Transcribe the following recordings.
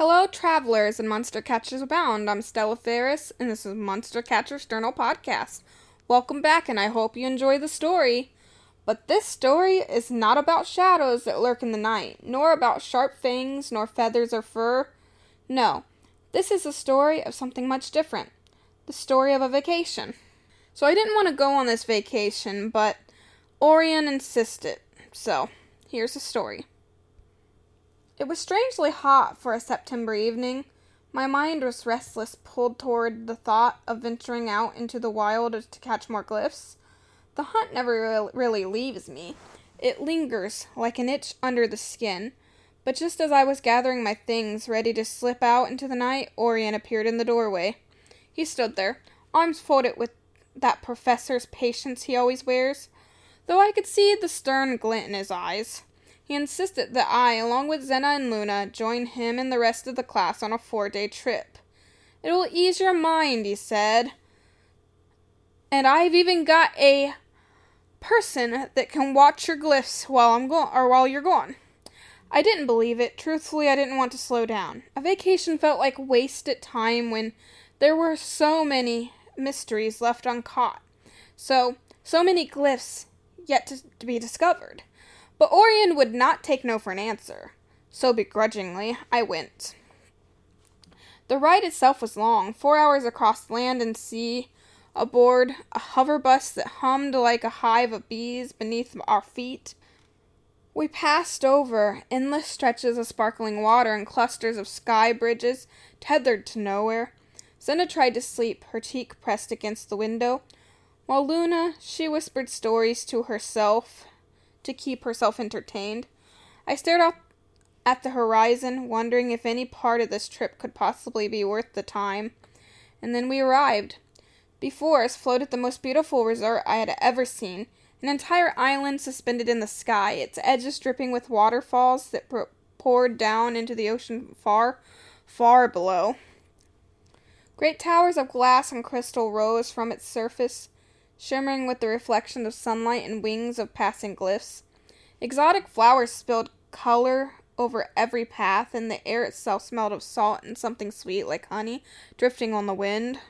Hello, travelers and monster catchers abound. I'm Stella Ferris, and this is Monster Catcher's Journal Podcast. Welcome back, and I hope you enjoy the story. But this story is not about shadows that lurk in the night, nor about sharp fangs, nor feathers or fur. No, this is a story of something much different. The story of a vacation. So I didn't want to go on this vacation, but Orion insisted. So, here's the story. It was strangely hot for a September evening. My mind was restless, pulled toward the thought of venturing out into the wild to catch more glyphs. The hunt never really leaves me. It lingers like an itch under the skin. But just as I was gathering my things, ready to slip out into the night, Orion appeared in the doorway. He stood there, arms folded with that professor's patience he always wears, though I could see the stern glint in his eyes. He insisted that I, along with Zena and Luna, join him and the rest of the class on a 4-day trip. "It will ease your mind," he said. "And I've even got a person that can watch your glyphs while you're gone." I didn't believe it. Truthfully, I didn't want to slow down. A vacation felt like wasted time when there were so many mysteries left uncaught. So many glyphs yet to be discovered. But Orion would not take no for an answer. So begrudgingly, I went. The ride itself was long, 4 hours across land and sea, aboard a hover bus that hummed like a hive of bees beneath our feet. We passed over endless stretches of sparkling water and clusters of sky bridges tethered to nowhere. Zena tried to sleep, her cheek pressed against the window, while Luna, she whispered stories to herself to keep herself entertained. I stared up at the horizon, wondering if any part of this trip could possibly be worth the time. And then we arrived. Before us floated the most beautiful resort I had ever seen, an entire island suspended in the sky, its edges dripping with waterfalls that poured down into the ocean far, far below. Great towers of glass and crystal rose from its surface, shimmering with the reflection of sunlight and wings of passing glyphs. Exotic flowers spilled color over every path, and the air itself smelled of salt and something sweet like honey drifting on the wind.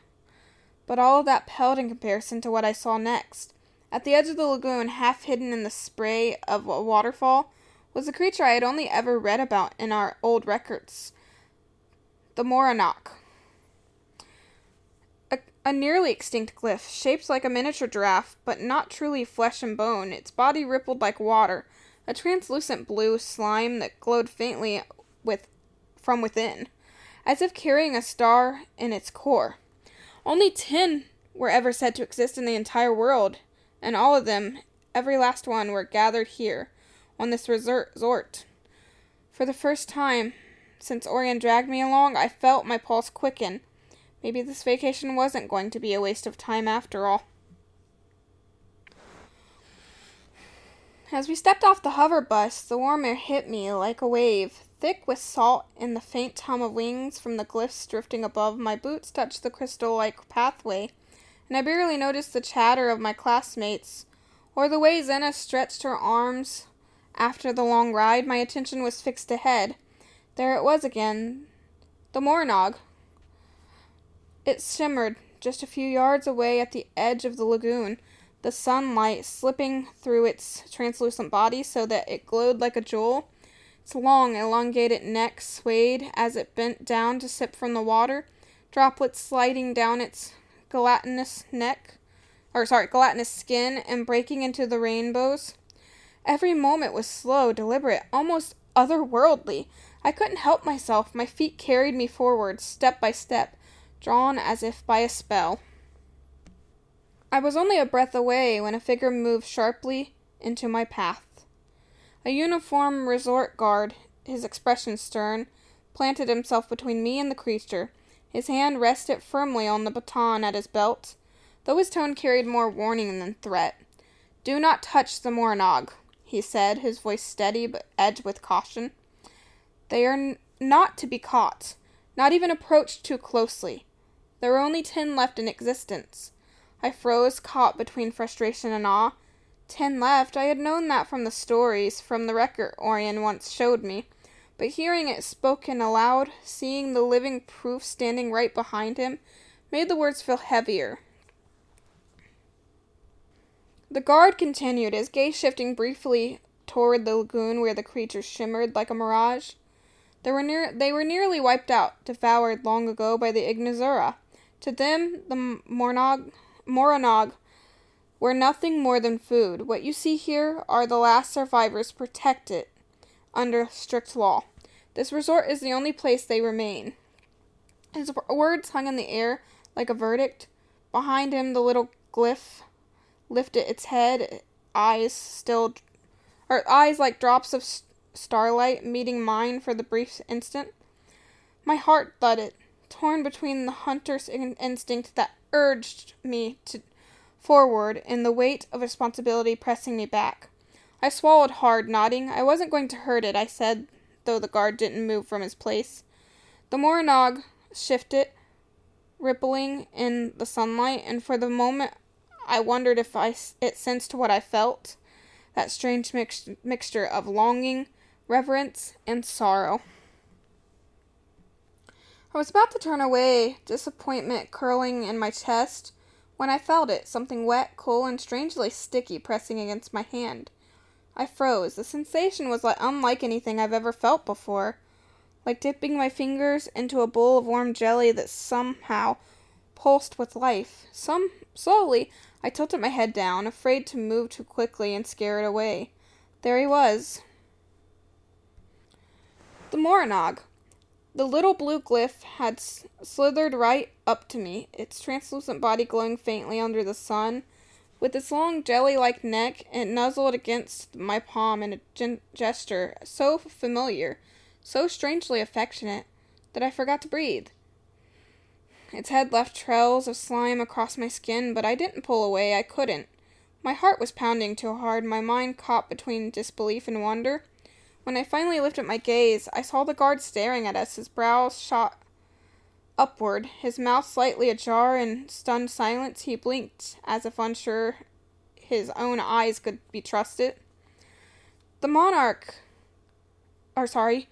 But all of that paled in comparison to what I saw next. At the edge of the lagoon, half hidden in the spray of a waterfall, was a creature I had only ever read about in our old records. The Moranaugh. A nearly extinct glyph, shaped like a miniature giraffe, but not truly flesh and bone. Its body rippled like water, a translucent blue slime that glowed faintly from within, as if carrying a star in its core. Only 10 were ever said to exist in the entire world, and all of them, every last one, were gathered here, on this resort. For the first time since Orion dragged me along, I felt my pulse quicken. Maybe this vacation wasn't going to be a waste of time after all. As we stepped off the hover bus, the warm air hit me like a wave, thick with salt, and the faint hum of wings from the glyphs drifting above. My boots touched the crystal-like pathway, and I barely noticed the chatter of my classmates, or the way Zena stretched her arms after the long ride. My attention was fixed ahead. There it was again, the Moranaugh. It shimmered just a few yards away at the edge of the lagoon, the sunlight slipping through its translucent body so that it glowed like a jewel. Its long, elongated neck swayed as it bent down to sip from the water, droplets sliding down its gelatinous skin and breaking into the rainbows. Every moment was slow, deliberate, almost otherworldly. I couldn't help myself. My feet carried me forward, step by step, drawn as if by a spell. I was only a breath away when a figure moved sharply into my path. A uniformed resort guard, his expression stern, planted himself between me and the creature. His hand rested firmly on the baton at his belt, though his tone carried more warning than threat. "Do not touch the Moranaugh," he said, his voice steady but edged with caution. "They are not to be caught, not even approached too closely. There were only 10 left in existence." I froze, caught between frustration and awe. 10 left? I had known that from the stories, from the record Orion once showed me. but hearing it spoken aloud, seeing the living proof standing right behind him, made the words feel heavier. The guard continued, his gaze shifting briefly toward the lagoon where the creature shimmered like a mirage. They were nearly wiped out, devoured long ago by the Ignazura. To them, the Moranaugh were nothing more than food. What you see here are the last survivors protected under strict law. This resort is the only place they remain. His words hung in the air like a verdict. Behind him, the little Glyph lifted its head, eyes like drops of starlight meeting mine for the brief instant. My heart thudded, torn between the hunter's instinct that urged me forward and the weight of responsibility pressing me back. I swallowed hard, nodding. I wasn't going to hurt it, I said, though the guard didn't move from his place. The Moranaugh shifted, rippling in the sunlight, and for the moment I wondered if it sensed what I felt, that strange mixture of longing, reverence, and sorrow. I was about to turn away, disappointment curling in my chest, when I felt it, something wet, cool, and strangely sticky pressing against my hand. I froze. The sensation was unlike anything I've ever felt before, like dipping my fingers into a bowl of warm jelly that somehow pulsed with life. Slowly, I tilted my head down, afraid to move too quickly and scare it away. There he was. The Moranaugh. The little blue glyph had slithered right up to me, its translucent body glowing faintly under the sun. With its long jelly-like neck, it nuzzled against my palm in a gesture so familiar, so strangely affectionate, that I forgot to breathe. Its head left trails of slime across my skin, but I didn't pull away. I couldn't. My heart was pounding too hard, my mind caught between disbelief and wonder. When I finally lifted my gaze, I saw the guard staring at us, his brows shot upward, his mouth slightly ajar. In stunned silence, he blinked, as if unsure his own eyes could be trusted. The monarch... Sorry.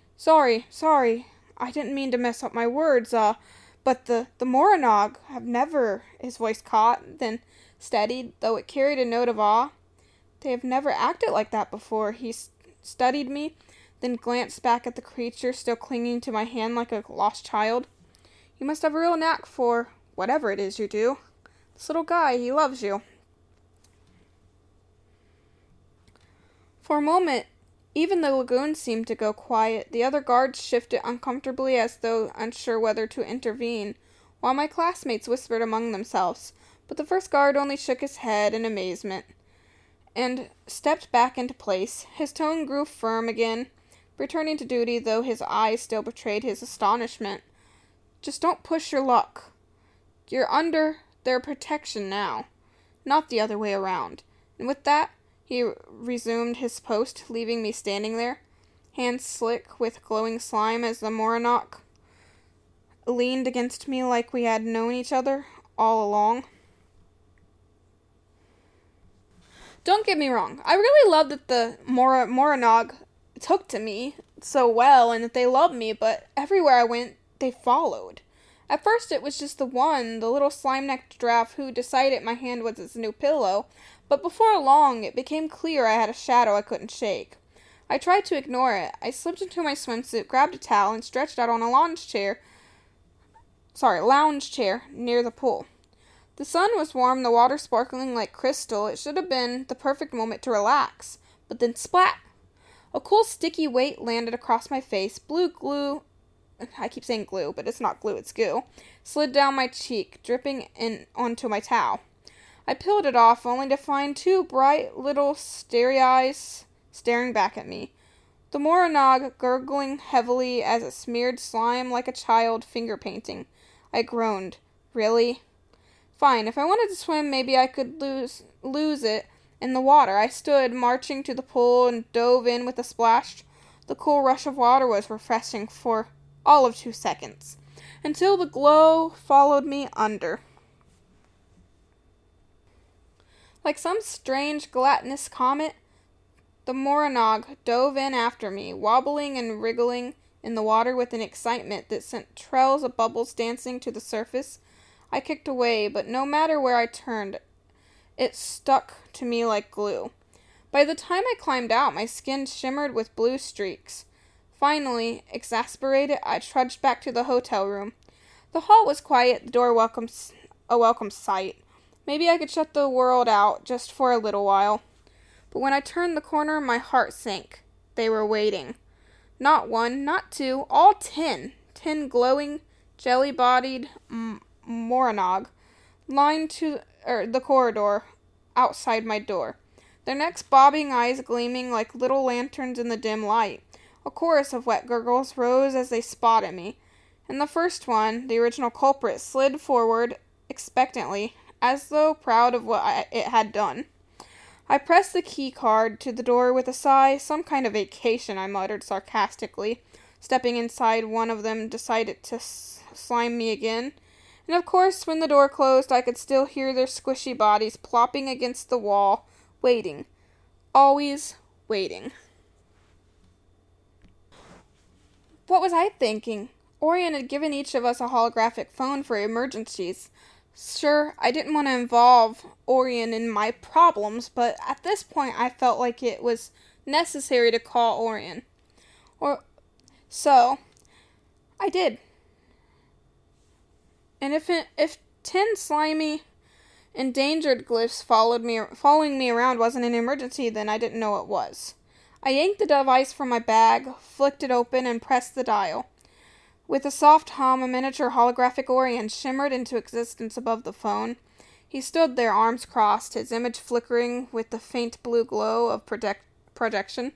I didn't mean to mess up my words, but the Moranaugh have never... His voice caught, then steadied, though it carried a note of awe. They have never acted like that before. He studied me, then glanced back at the creature still clinging to my hand like a lost child. You must have a real knack for whatever it is you do. This little guy, he loves you. For a moment, even the lagoon seemed to go quiet. The other guards shifted uncomfortably as though unsure whether to intervene, while my classmates whispered among themselves. But the first guard only shook his head in amazement and stepped back into place. His tone grew firm again, returning to duty, though his eyes still betrayed his astonishment. Just don't push your luck. You're under their protection now, not the other way around. And with that, he resumed his post, leaving me standing there, hands slick with glowing slime as the Moranaugh leaned against me like we had known each other all along. Don't get me wrong, I really love that the Moranaugh took to me so well and that they loved me, but everywhere I went, they followed. At first it was just the little slime-necked giraffe who decided my hand was its new pillow, but before long it became clear I had a shadow I couldn't shake. I tried to ignore it. I slipped into my swimsuit, grabbed a towel, and stretched out on a lounge chair near the pool. The sun was warm, the water sparkling like crystal. It should have been the perfect moment to relax. But then splat! A cool sticky weight landed across my face. Blue glue, I keep saying glue, but it's not glue, it's goo, slid down my cheek, dripping onto my towel. I peeled it off, only to find two bright little starry eyes staring back at me. The Moranaugh gurgling heavily as it smeared slime like a child finger painting. I groaned. Really? Fine, if I wanted to swim, maybe I could lose it in the water. I stood, marching to the pool, and dove in with a splash. The cool rush of water was refreshing for all of 2 seconds, until the glow followed me under. Like some strange gelatinous comet, The Moranaugh dove in after me, wobbling and wriggling in the water with an excitement that sent trails of bubbles dancing to the surface. I kicked away, but no matter where I turned, it stuck to me like glue. By the time I climbed out, my skin shimmered with blue streaks. Finally, exasperated, I trudged back to the hotel room. The hall was quiet, the door a welcome sight. Maybe I could shut the world out just for a little while. But when I turned the corner, my heart sank. They were waiting. Not one, not two, all 10. 10 glowing, jelly-bodied Moranaugh lined to the corridor outside my door, their necks bobbing, eyes gleaming like little lanterns in the dim light. A chorus of wet gurgles rose as they spotted me, and the first one, the original culprit, slid forward expectantly, as though proud of what it had done. I pressed the key card to the door with a sigh. Some kind of vacation, I muttered sarcastically. Stepping inside, one of them decided to slime me again. And of course, when the door closed, I could still hear their squishy bodies plopping against the wall, waiting. Always waiting. What was I thinking? Orion had given each of us a holographic phone for emergencies. Sure, I didn't want to involve Orion in my problems, but at this point I felt like it was necessary to call Orion. So, I did. And if 10 slimy, endangered glyphs following me around wasn't an emergency, then I didn't know what was. I yanked the device from my bag, flicked it open, and pressed the dial. With a soft hum, a miniature holographic Orion shimmered into existence above the phone. He stood there, arms crossed, his image flickering with the faint blue glow of projection.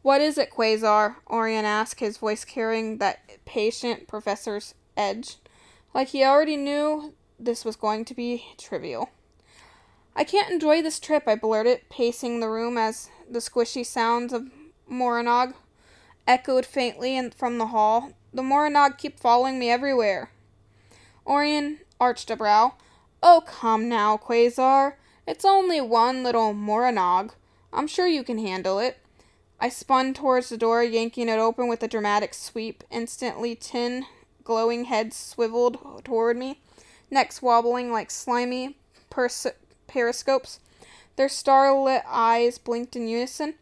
"What is it, Quasar?" Orion asked, his voice carrying that patient professor's edge. Like he already knew this was going to be trivial. "I can't enjoy this trip," I blurted, pacing the room as the squishy sounds of Moranaugh echoed faintly from the hall. "The Moranaugh keep following me everywhere." Orion arched a brow. "Oh, come now, Quasar. It's only one little Moranaugh. I'm sure you can handle it." I spun towards the door, yanking it open with a dramatic sweep. Instantly, 10 glowing heads swiveled toward me, necks wobbling like slimy periscopes. Their starlit eyes blinked in unison.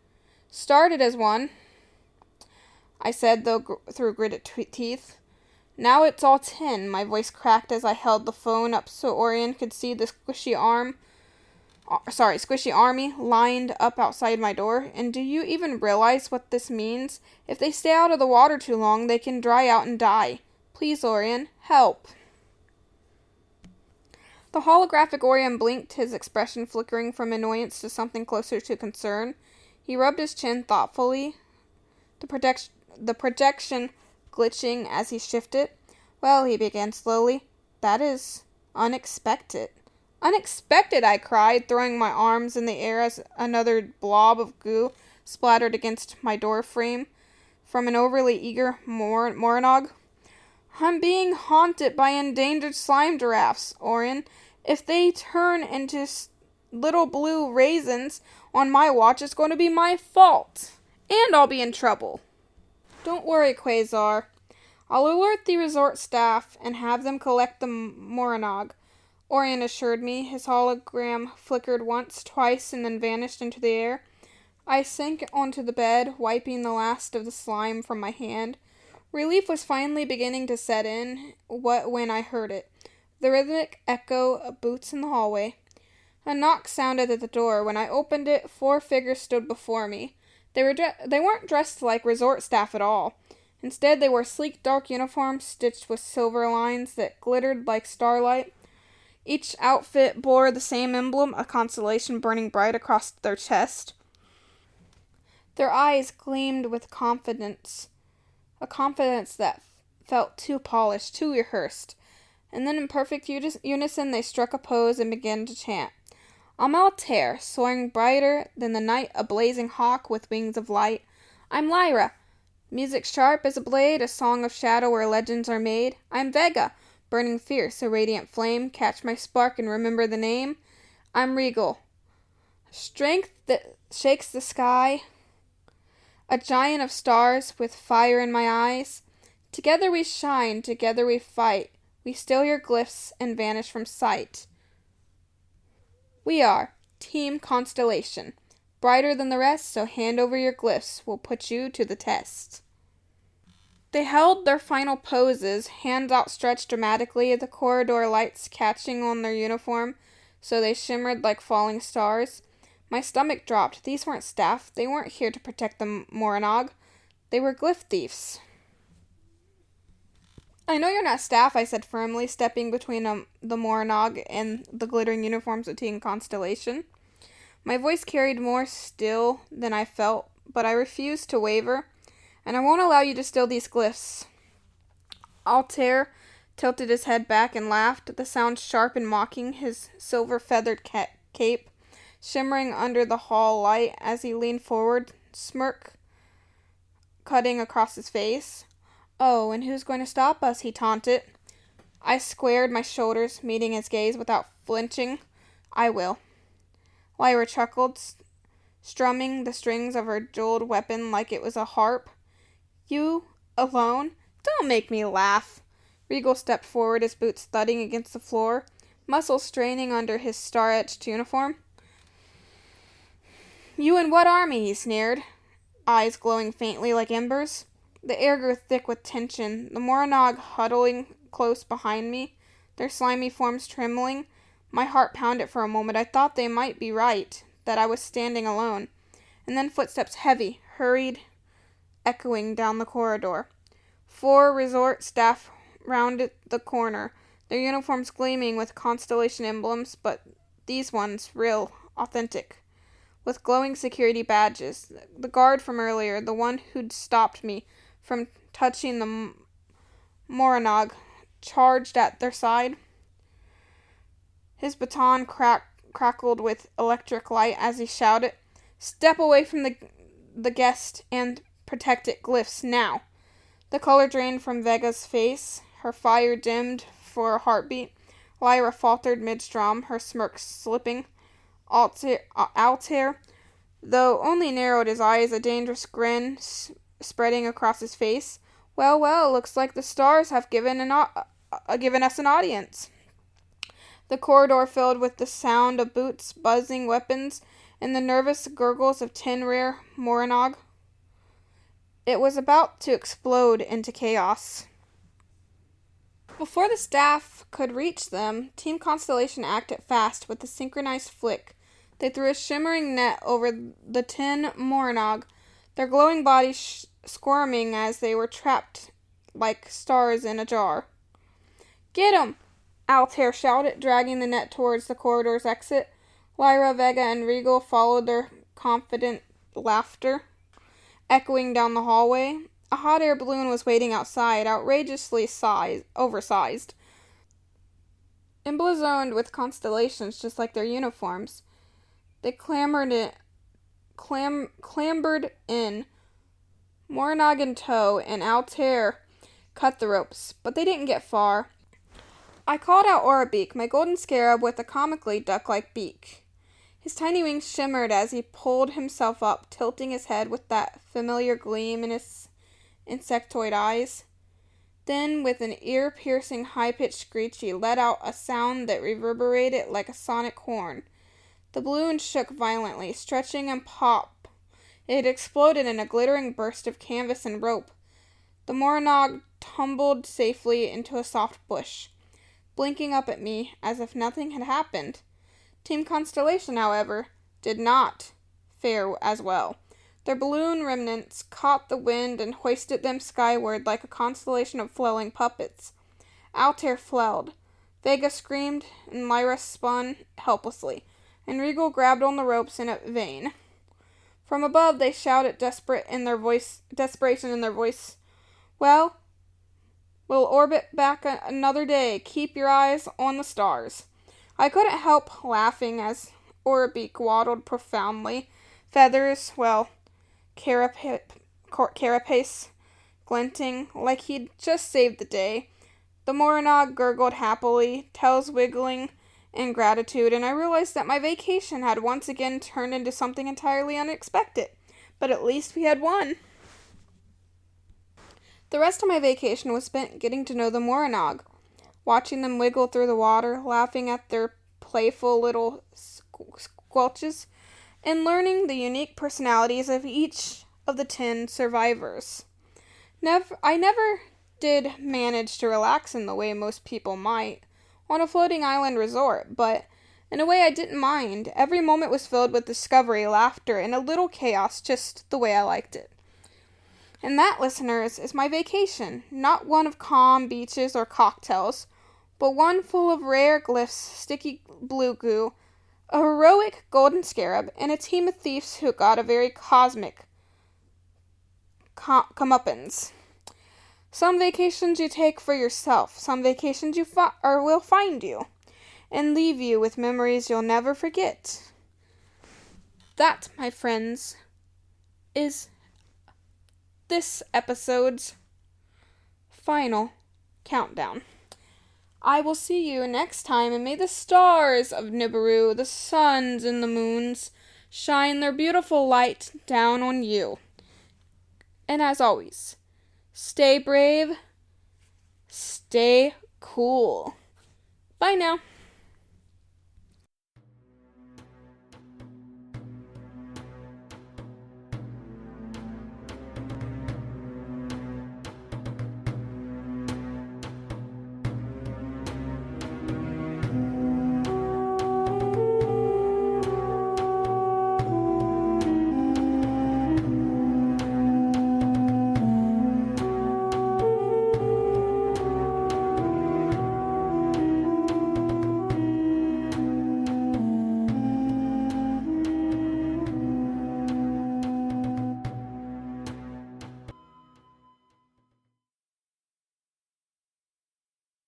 "Started as one," I said, though through gritted teeth. "Now it's all 10. My voice cracked as I held the phone up so Orion could see the squishy army lined up outside my door. "And do you even realize what this means? If they stay out of the water too long, they can dry out and die. Please, Orion, help." The holographic Orion blinked, his expression flickering from annoyance to something closer to concern. He rubbed his chin thoughtfully, the projection glitching as he shifted. "Well," he began slowly, "that is unexpected." "Unexpected!" I cried, throwing my arms in the air as another blob of goo splattered against my door frame from an overly eager Moranaugh. "I'm being haunted by endangered slime giraffes, Orion. If they turn into little blue raisins on my watch, it's going to be my fault. And I'll be in trouble." "Don't worry, Quasar. I'll alert the resort staff and have them collect the Moranaugh," Orion assured me. His hologram flickered once, twice, and then vanished into the air. I sank onto the bed, wiping the last of the slime from my hand. Relief was finally beginning to set in when I heard it. The rhythmic echo of boots in the hallway. A knock sounded at the door. When I opened it, 4 figures stood before me. They weren't dressed like resort staff at all. Instead, they wore sleek dark uniforms stitched with silver lines that glittered like starlight. Each outfit bore the same emblem, a constellation burning bright across their chest. Their eyes gleamed with confidence, a confidence that felt too polished, too rehearsed. And then in perfect unison they struck a pose and began to chant. "I'm Altair, soaring brighter than the night, a blazing hawk with wings of light. I'm Lyra, music sharp as a blade, a song of shadow where legends are made. I'm Vega, burning fierce, a radiant flame, catch my spark and remember the name. I'm Regal, Strength that shakes the sky, a giant of stars with fire in my eyes. Together we shine, together we fight. We steal your glyphs and vanish from sight. We are Team Constellation. Brighter than the rest, so hand over your glyphs. We'll put you to the test. They held their final poses, hands outstretched dramatically, the corridor lights catching on their uniform, so they shimmered like falling stars. My stomach dropped. These weren't staff. They weren't here to protect the Moranaugh. They were glyph thieves. I know you're not staff, I said firmly, stepping between the Moranaugh and the glittering uniforms of Team Constellation. My voice carried more steel than I felt, but I refused to waver, and I won't allow you to steal these glyphs. Altair tilted his head back and laughed, the sound sharp and mocking, his silver-feathered cape shimmering under the hall light as he leaned forward, smirk cutting across his face. Oh, and who's going to stop us? He taunted. I squared my shoulders, meeting his gaze without flinching. I will. Lyra chuckled, strumming the strings of her jeweled weapon like it was a harp. You alone? Don't make me laugh. Regal stepped forward, his boots thudding against the floor, muscles straining under his star-etched uniform. You in what army? He sneered, eyes glowing faintly like embers. The air grew thick with tension, the Moranaugh huddling close behind me, their slimy forms trembling. My heart pounded for a moment. I thought they might be right, that I was standing alone. And then footsteps heavy, hurried, echoing down the corridor. 4 resort staff rounded the corner, their uniforms gleaming with Constellation emblems, but these ones real, authentic, with glowing security badges. The guard from earlier, the one who'd stopped me from touching the Moranaugh, charged at their side. His baton crackled with electric light as he shouted, "Step away from the guest and protect it, Glyphs, now." The color drained from Vega's face, her fire dimmed for a heartbeat. Lyra faltered mid-strum, her smirk slipping. Altair, though only narrowed his eyes, a dangerous grin spreading across his face. Well, looks like the stars have given us an audience. The corridor filled with the sound of boots, buzzing weapons, and the nervous gurgles of 10 rare Moranaugh. It was about to explode into chaos. Before the staff could reach them, Team Constellation acted fast with a synchronized flick. They threw a shimmering net over the 10 Moranaugh, their glowing bodies squirming as they were trapped like stars in a jar. "Get 'em!" Altair shouted, dragging the net towards the corridor's exit. Lyra, Vega, and Regal followed their confident laughter, echoing down the hallway. A hot air balloon was waiting outside, outrageously oversized, emblazoned with constellations just like their uniforms. They clambered in, Moranaugh in tow, and Altair cut the ropes, but they didn't get far. I called out Aura Beak, my golden scarab with a comically duck-like beak. His tiny wings shimmered as he pulled himself up, tilting his head with that familiar gleam in his insectoid eyes. Then, with an ear-piercing, high-pitched screech, he let out a sound that reverberated like a sonic horn. The balloon shook violently, stretching and pop. It had exploded in a glittering burst of canvas and rope. The Moranaugh tumbled safely into a soft bush, blinking up at me as if nothing had happened. Team Constellation, however, did not fare as well. Their balloon remnants caught the wind and hoisted them skyward like a constellation of flailing puppets. Altair flailed. Vega screamed, and Lyra spun helplessly, and Regal grabbed on the ropes in a vain. From above, they shouted desperation in their voice. "Well, we'll orbit back another day. Keep your eyes on the stars." I couldn't help laughing as Aura Beak waddled profoundly. Feathers, carapace glinting like he'd just saved the day. The Moranaugh gurgled happily, tails wiggling and gratitude, and I realized that my vacation had once again turned into something entirely unexpected. But at least we had one. The rest of my vacation was spent getting to know the Moranaugh, watching them wiggle through the water, laughing at their playful little squelches, and learning the unique personalities of each of the 10 survivors. I never did manage to relax in the way most people might on a floating island resort, but in a way I didn't mind. Every moment was filled with discovery, laughter, and a little chaos, just the way I liked it. And that, listeners, is my vacation. Not one of calm beaches or cocktails, but one full of rare glyphs, sticky blue goo, a heroic golden scarab, and a team of thieves who got a very cosmic comeuppance. Some vacations you take for yourself. Some vacations will find you and leave you with memories you'll never forget. That, my friends, is this episode's final countdown. I will see you next time, and may the stars of Nibiru, the suns and the moons, shine their beautiful light down on you. And as always, stay brave, stay cool. Bye now.